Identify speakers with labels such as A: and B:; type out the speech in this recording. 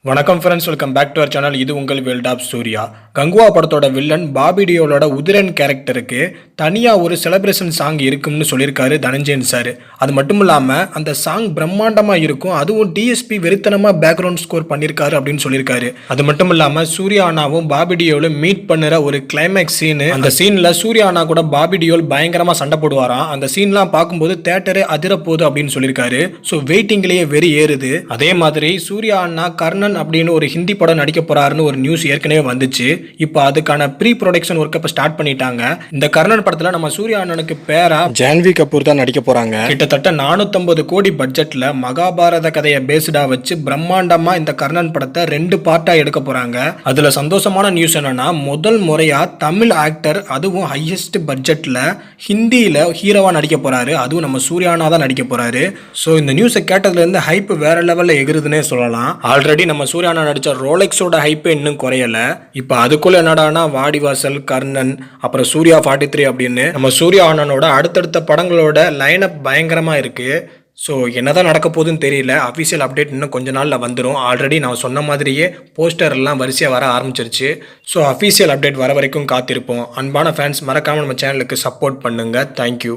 A: வணக்கம் friends, welcome back to our channel. இது உங்கள் வேர்ல்ட் ஆஃப் சூர்யா. கங்குவா படத்தோட வில்லன் பாபி டியோலோட உதிரன் கேரக்டருக்கு தனியாக ஒரு செலிப்ரேஷன் சாங் இருக்கும்னு சொல்லியிருக்காரு தனஞ்சயன் சார். அது மட்டும் இல்லாமல் அந்த சாங் பிரம்மாண்டமாக இருக்கும், அதுவும் டிஎஸ்பி வெறித்தனமாக பேக்ரவுண்ட் ஸ்கோர் பண்ணியிருக்காரு அப்படின்னு சொல்லியிருக்காரு. அது மட்டும் இல்லாமல் சூர்யா அண்ணாவும் பாபி டியோலும் மீட் பண்ணுற ஒரு கிளைமேக்ஸ் சீனு, அந்த சீனில் சூர்யா அண்ணா கூட பாபி டியோல் பயங்கரமாக சண்டை போடுவாராம். அந்த சீன்லாம் பார்க்கும்போது தேட்டரே அதிரப்போகுது அப்படின்னு சொல்லியிருக்காரு. ஸோ வெயிட்டிங்லேயே வெறி ஏறுது. அதே மாதிரி சூர்யா அண்ணா கர்ணன் அப்படின்னு ஒரு ஹிந்தி படம் நடிக்க போறாருன்னு ஒரு நியூஸ் ஏற்கனவே வந்துச்சு. இப்போ அதுக்கான ப்ரீ ப்ரொடக்ஷன் ஒர்க் இப்போ ஸ்டார்ட் பண்ணிட்டாங்க. இந்த கர்ணன் படத்துல நம்ம சூர்யா அண்ணனுக்கு பேரா ஜான்வி கபூர் தான் நடிக்க போறாங்க. கிட்டத்தட்ட 450 கோடி பட்ஜெட்ல மகாபாரத கதையை பேஸ்டா வச்சு பிரம்மாண்டமா இந்த கர்ணன் படத்தை 2 பார்ட்டா எடுக்க போறாங்க. அதுல சந்தோஷமான நியூஸ் என்னன்னா, முதல் முறையா தமிழ் ஆக்டர், அதுவும் ஹையஸ்ட் பட்ஜெட்ல ஹிந்தியில ஹீரோவா நடிக்க போறாரு. அதுவும் நம்ம சூர்யா அண்ணா தான் நடிக்க போறாரு. ஸோ இந்த நியூஸை கேட்டதுல இருந்து ஹைப் வேற லெவல்ல எகுறுதுன்னே சொல்லலாம். ஆல்ரெடி நம்ம சூர்யா அண்ணா நடிச்ச ரோலெக்ஸோட ஹைப்பே இன்னும் குறையல. இப்போ அதுக்குள்ள என்னடானா வாடிவாசல், கர்ணன், அப்புறம் சூர்யா 43 அப்படின்னு நம்ம சூர்யா அண்ணனோட அடுத்தடுத்த படங்களோட லைன் அப் பயங்கரமா இருக்கு. ஸோ என்னதான் நடக்க போகுதுன்னு தெரியல. அஃபிஷியல் அப்டேட் இன்னும் கொஞ்ச நாளில் வந்துடும். ஆல்ரெடி நான் சொன்ன மாதிரியே போஸ்டர் எல்லாம் வரிசையாக வர ஆரம்பிச்சிருச்சு. ஸோ அஃபிஷியல் அப்டேட் வர வரைக்கும் காத்திருப்போம். அன்பான ஃபேன்ஸ், மறக்காமல் நம்ம சேனலுக்கு சப்போர்ட் பண்ணுங்கள். தேங்க்யூ.